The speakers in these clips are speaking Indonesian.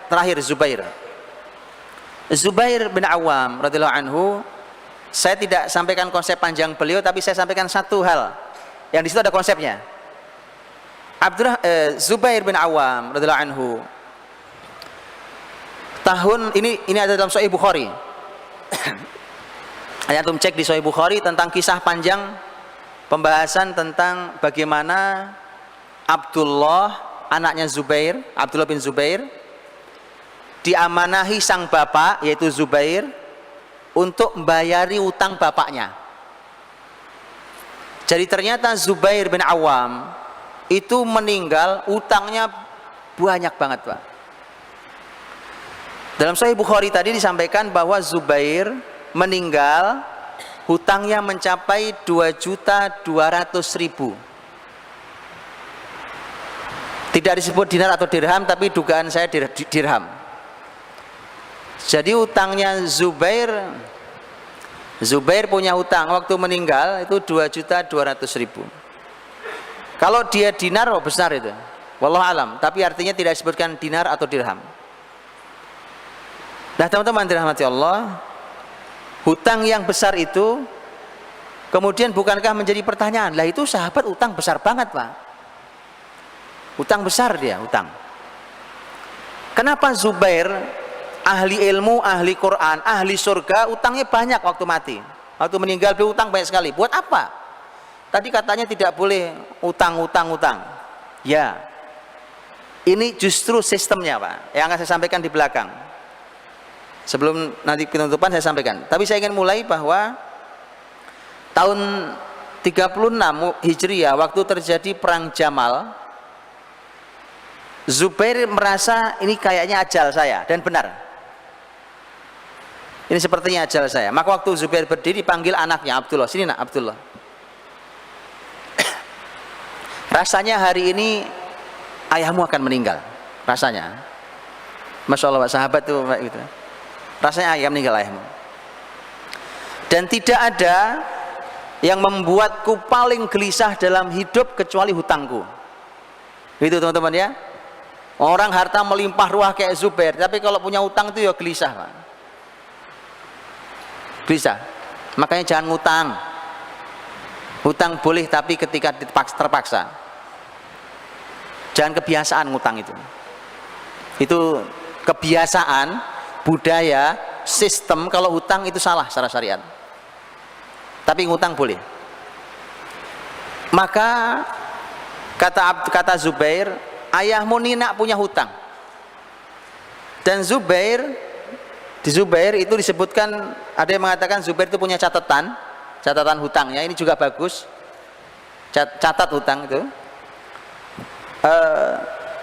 terakhir Zubair. Zubair bin Awam radhiyallahu anhu, saya tidak sampaikan konsep panjang beliau, tapi saya sampaikan satu hal yang di situ ada konsepnya. Zubair bin Awam radhiyallahu anhu, tahun ini ada dalam Sahih Bukhari. Antum cek di Sahih Bukhari tentang kisah panjang pembahasan tentang bagaimana Abdullah, anaknya Zubair, Abdullah bin Zubair, diamanahi sang bapak yaitu Zubair untuk membayari utang bapaknya. Jadi ternyata Zubair bin Awam itu meninggal, utangnya banyak banget, Pak. Dalam Sahih Bukhari tadi disampaikan bahwa Zubair meninggal, hutangnya mencapai 2.200.000. Tidak disebut dinar atau dirham, tapi dugaan saya dirham. Jadi utangnya Zubair punya hutang waktu meninggal itu 2.200.000. Kalau dia dinar, oh besar itu, wallahu alam, tapi artinya tidak disebutkan dinar atau dirham. Nah teman-teman dirahmati Allah, hutang yang besar itu kemudian bukankah menjadi pertanyaan, lah itu sahabat utang besar banget, Pak, utang besar dia, utang. Kenapa Zubair, ahli ilmu, ahli Quran, ahli surga, utangnya banyak waktu mati, waktu meninggal beliau utang banyak sekali. Buat apa? Tadi katanya tidak boleh utang. Ya, ini justru sistemnya, Pak, yang akan saya sampaikan di belakang. Sebelum nanti penutupan saya sampaikan. Tapi saya ingin mulai bahwa tahun 36 Hijriah waktu terjadi perang Jamal, Zubair merasa ini kayaknya ajal saya, dan benar. Ini sepertinya ajal saya. Maka waktu Zubair berdiri dipanggil anaknya Abdullah, sini nak Abdullah. Rasanya hari ini ayahmu akan meninggal. Rasanya, Masya Allah, Pak, sahabat tuh gitu. Rasanya ayah meninggal, ayahmu. Dan tidak ada yang membuatku paling gelisah dalam hidup kecuali hutangku. Itu teman-teman ya. Orang harta melimpah ruah kayak Zubair, tapi kalau punya hutang itu ya gelisah, Pak. Gelisah. Makanya jangan ngutang. Hutang boleh, tapi ketika terpaksa. Jangan kebiasaan ngutang itu. Itu kebiasaan, budaya, sistem. Kalau hutang itu salah secara syariat, tapi ngutang boleh. Maka kata Zubair, ayahmu Nina punya hutang. Dan di Zubair itu disebutkan, ada yang mengatakan Zubair itu punya catatan hutangnya. Ini juga bagus, catat hutang itu.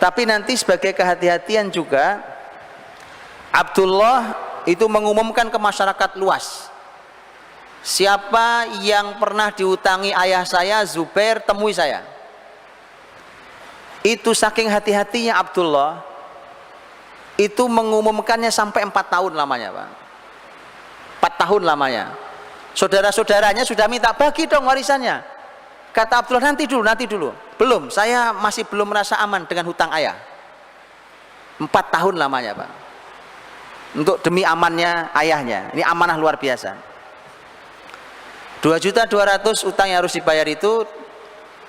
Tapi nanti sebagai kehati-hatian juga, Abdullah itu mengumumkan ke masyarakat luas, siapa yang pernah diutangi ayah saya Zubair, temui saya. Itu saking hati-hatinya Abdullah, itu mengumumkannya sampai 4 tahun lamanya, Pak. 4 tahun lamanya. Saudara-saudaranya sudah minta bagi dong warisannya. Kata Abdullah, nanti dulu. Belum, saya masih belum merasa aman dengan hutang ayah. 4 tahun lamanya, Pak, untuk demi amannya ayahnya. Ini amanah luar biasa. 2.200.000 utang yang harus dibayar itu.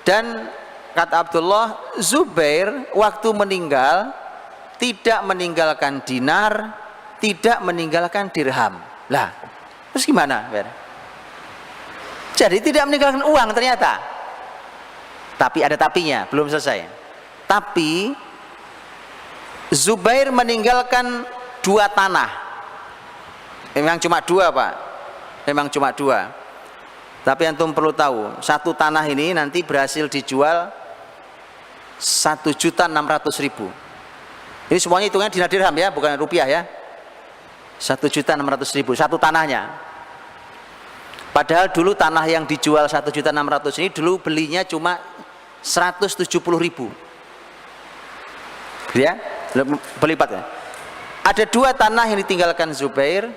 Dan kata Abdullah, Zubair waktu meninggal tidak meninggalkan dinar, tidak meninggalkan dirham. Lah, terus gimana? Jadi tidak meninggalkan uang ternyata. Tapi ada tapinya, belum selesai. Tapi Zubair meninggalkan 2 tanah. Memang cuma 2, Pak. Memang cuma 2. Tapi antum perlu tahu, 1 tanah ini nanti berhasil dijual 1.600.000. Ini semuanya hitungannya dinar dirham ya, bukan rupiah ya. 1.600.000 1 tanahnya. Padahal dulu tanah yang dijual 1.600.000 ini dulu belinya cuma 170.000. Ya, berlipat ya. Ada 2 tanah yang ditinggalkan Zubair.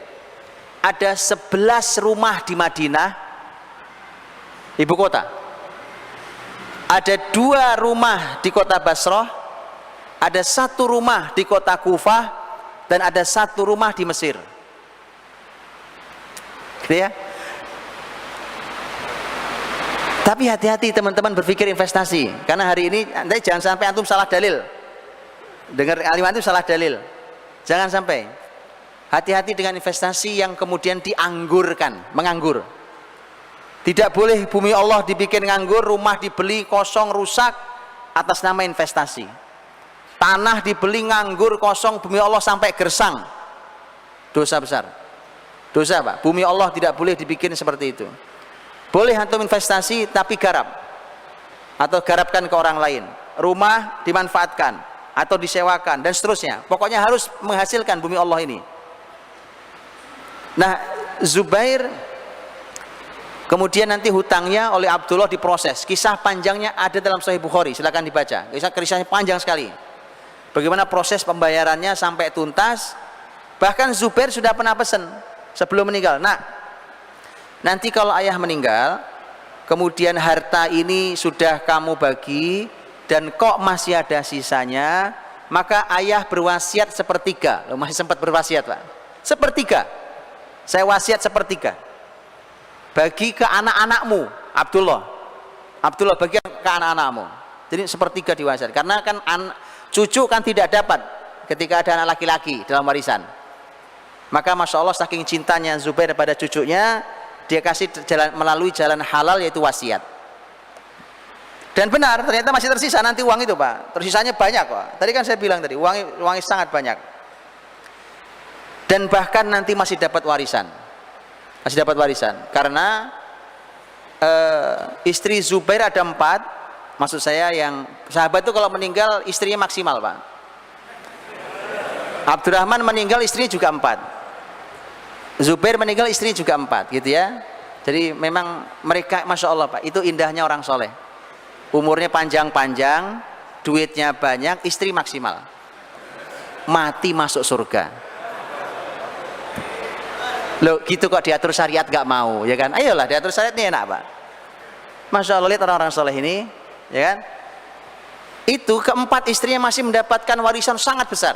Ada 11 rumah di Madinah, ibu kota. Ada 2 rumah di kota Basrah. ada satu rumah di kota Kufah dan ada satu rumah di Mesir. Gitu ya. Tapi hati-hati teman-teman berpikir investasi, karena hari ini nanti jangan sampai antum salah dalil. Dengar kalimat itu salah dalil. Jangan sampai. Hati-hati dengan investasi yang kemudian dianggurkan, menganggur. Tidak boleh bumi Allah dibikin nganggur, rumah dibeli kosong rusak atas nama investasi. Tanah dibeli nganggur kosong, bumi Allah sampai gersang. Dosa besar. Dosa, Pak. Bumi Allah tidak boleh dibikin seperti itu. Boleh antum investasi tapi garap, atau garapkan ke orang lain. Rumah dimanfaatkan atau disewakan dan seterusnya. Pokoknya harus menghasilkan bumi Allah ini. Nah, Zubair kemudian nanti hutangnya oleh Abdullah diproses. Kisah panjangnya ada dalam Sahih Bukhari, silakan dibaca. Kisahnya panjang sekali. Bagaimana proses pembayarannya sampai tuntas. Bahkan Zubair sudah pernah pesan sebelum meninggal. Nah, nanti kalau ayah meninggal, kemudian harta ini sudah kamu bagi dan kok masih ada sisanya, maka ayah berwasiat sepertiga. Loh, masih sempat berwasiat, Pak. Sepertiga. Saya wasiat sepertiga. Bagi ke anak-anakmu, Abdullah. Abdullah bagi ke anak-anakmu. Jadi sepertiga diwasiat. Karena kan cucu kan tidak dapat ketika ada anak laki-laki dalam warisan. Maka Masya Allah saking cintanya Zubair pada cucunya, dia kasih melalui jalan halal, yaitu wasiat. Dan benar, ternyata masih tersisa nanti uang itu, Pak. Tersisanya banyak, Pak. Tadi kan saya bilang tadi, uangnya sangat banyak. Dan bahkan nanti masih dapat warisan. Masih dapat warisan. Karena istri Zubair ada 4. Maksud saya yang sahabat itu kalau meninggal istrinya maksimal, Pak. Abdurrahman meninggal istrinya juga 4. Zubair meninggal istri juga 4, gitu ya. Jadi memang mereka Masya Allah, Pak, itu indahnya orang soleh. Umurnya panjang-panjang, duitnya banyak, istri maksimal. Mati masuk surga. Loh gitu kok diatur syariat gak mau, ya kan? Ayolah diatur syariat ini enak, Pak. Masya Allah, lihat orang-orang soleh ini, ya kan? Itu keempat istrinya masih mendapatkan warisan sangat besar.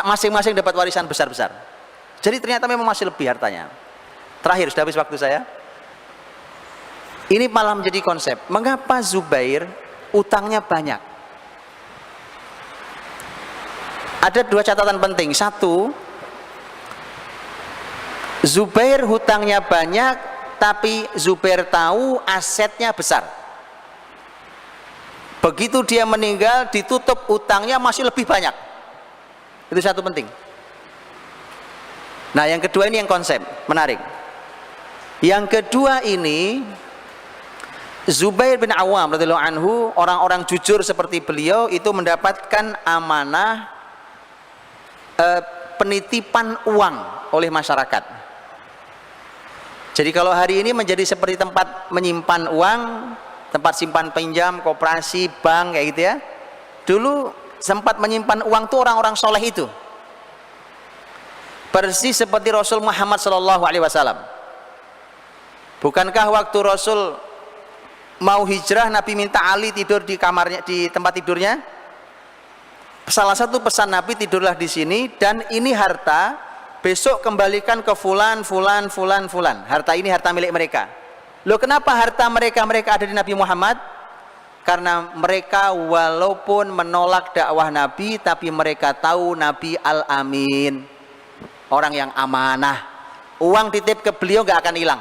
Masing-masing dapat warisan besar-besar. Jadi ternyata memang masih lebih hartanya. Terakhir, sudah habis waktu saya. Ini malah menjadi konsep. Mengapa Zubair utangnya banyak? Ada 2 catatan penting. 1, Zubair hutangnya banyak, tapi Zubair tahu asetnya besar. Begitu dia meninggal, ditutup utangnya masih lebih banyak. Itu satu penting. Nah, yang kedua ini yang konsep menarik. Yang kedua ini, Zubair bin Awam radhiyallahu anhu, orang-orang jujur seperti beliau itu mendapatkan amanah penitipan uang oleh masyarakat. Jadi kalau hari ini menjadi seperti tempat menyimpan uang, tempat simpan pinjam, koperasi, bank kayak gitu ya. Dulu sempat menyimpan uang tuh orang-orang soleh itu. Persis seperti Rasul Muhammad SAW. Bukankah waktu Rasul mau hijrah, Nabi minta Ali tidur di kamarnya, di tempat tidurnya? Salah satu pesan Nabi, tidurlah di sini dan ini harta, besok kembalikan ke fulan. Harta ini harta milik mereka. Loh, kenapa harta mereka ada di Nabi Muhammad? Karena mereka walaupun menolak dakwah Nabi, tapi mereka tahu Nabi Al-Amin, orang yang amanah. Uang titip ke beliau nggak akan hilang,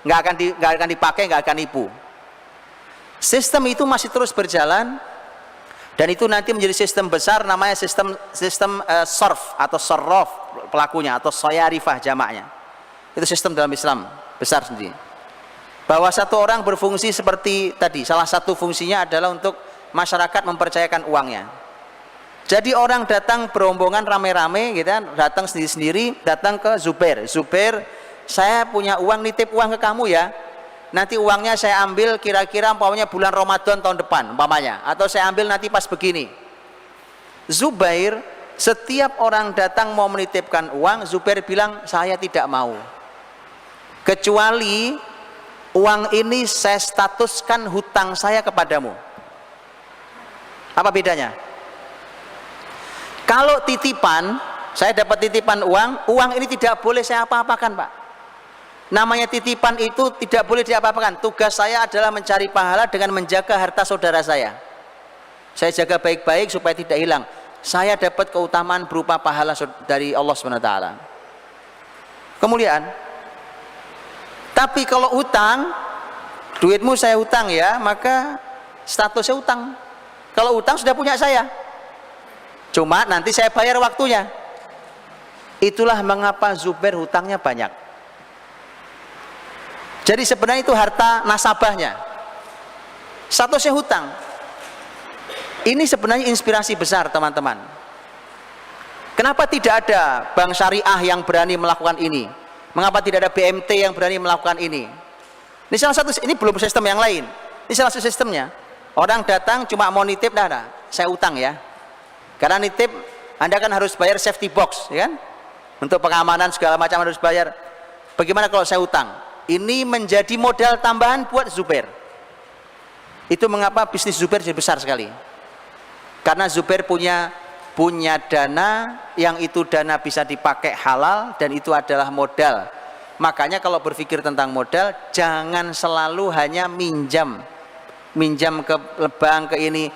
nggak akan dipakai, nggak akan nipu. Sistem itu masih terus berjalan, dan itu nanti menjadi sistem besar, namanya sistem sorf atau sorrof pelakunya, atau soyarifah jamaknya. Itu sistem dalam Islam besar sendiri. Bahwa satu orang berfungsi seperti tadi, salah satu fungsinya adalah untuk masyarakat mempercayakan uangnya. Jadi orang datang berombongan rame-rame gitu kan, datang sendiri-sendiri, datang ke Zubair. Zubair, saya punya uang, nitip uang ke kamu ya. Nanti uangnya saya ambil kira-kira umpamanya bulan Ramadan tahun depan umpamanya, atau saya ambil nanti pas begini. Zubair, setiap orang datang mau menitipkan uang, Zubair bilang saya tidak mau. Kecuali uang ini saya statuskan hutang saya kepadamu. Apa bedanya? Kalau titipan, saya dapat titipan uang ini tidak boleh saya apa-apakan, Pak. Namanya titipan itu tidak boleh diapa-apakan. Tugas saya adalah mencari pahala dengan menjaga harta saudara saya. Saya jaga baik-baik supaya tidak hilang. Saya dapat keutamaan berupa pahala dari Allah SWT. Kemuliaan. Tapi kalau utang, duitmu saya utang ya, maka statusnya utang. Kalau utang sudah punya saya, cuma nanti saya bayar waktunya. Itulah mengapa Zubair hutangnya banyak. Jadi sebenarnya itu harta nasabahnya, statusnya hutang. Ini sebenarnya inspirasi besar teman-teman. Kenapa tidak ada bank syariah yang berani melakukan ini? Mengapa tidak ada BMT yang berani melakukan ini? Ini salah satu, ini belum sistem yang lain. Ini salah satu sistemnya. Orang datang cuma mau nitip, nah, saya utang ya. Karena nitip, Anda kan harus bayar safety box, ya kan? Untuk pengamanan segala macam harus bayar. Bagaimana kalau saya utang? Ini menjadi modal tambahan buat Zubair. Itu mengapa bisnis Zubair jadi besar sekali. Karena Zubair punya dana, yang itu dana bisa dipakai halal, dan itu adalah modal. Makanya kalau berpikir tentang modal, jangan selalu hanya minjam ke bank, ke ini.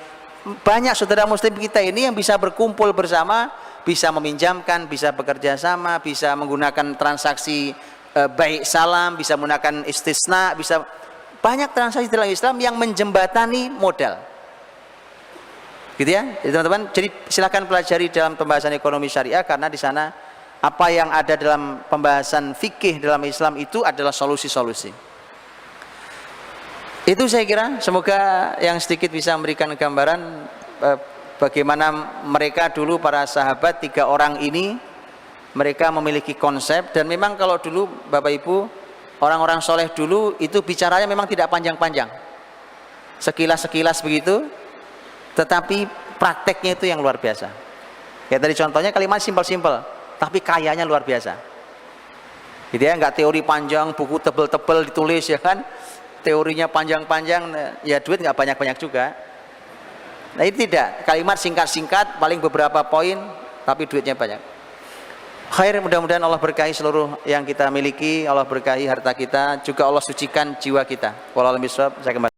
Banyak saudara muslim kita ini yang bisa berkumpul bersama, bisa meminjamkan, bisa bekerja sama, bisa menggunakan transaksi baik salam, bisa menggunakan istisna, bisa banyak transaksi dalam Islam yang menjembatani modal. Gitu ya, teman-teman. Jadi silakan pelajari dalam pembahasan ekonomi syariah, karena di sana apa yang ada dalam pembahasan fikih dalam Islam itu adalah solusi-solusi. Itu saya kira, semoga yang sedikit bisa memberikan gambaran bagaimana mereka dulu, para sahabat 3 orang ini, mereka memiliki konsep. Dan memang kalau dulu Bapak Ibu, orang-orang soleh dulu itu bicaranya memang tidak panjang-panjang, sekilas-sekilas begitu, tetapi prakteknya itu yang luar biasa. Kayak tadi contohnya kalimat simpel-simpel, tapi kayanya luar biasa. Gitu ya, nggak teori panjang, buku tebel-tebel ditulis ya kan, teorinya panjang-panjang, ya duit nggak banyak-banyak juga. Nah ini tidak, kalimat singkat-singkat, paling beberapa poin, tapi duitnya banyak. Khair, mudah-mudahan Allah berkahi seluruh yang kita miliki, Allah berkahi harta kita, juga Allah sucikan jiwa kita. Wallahu a'lam bishawab. Saya kembali.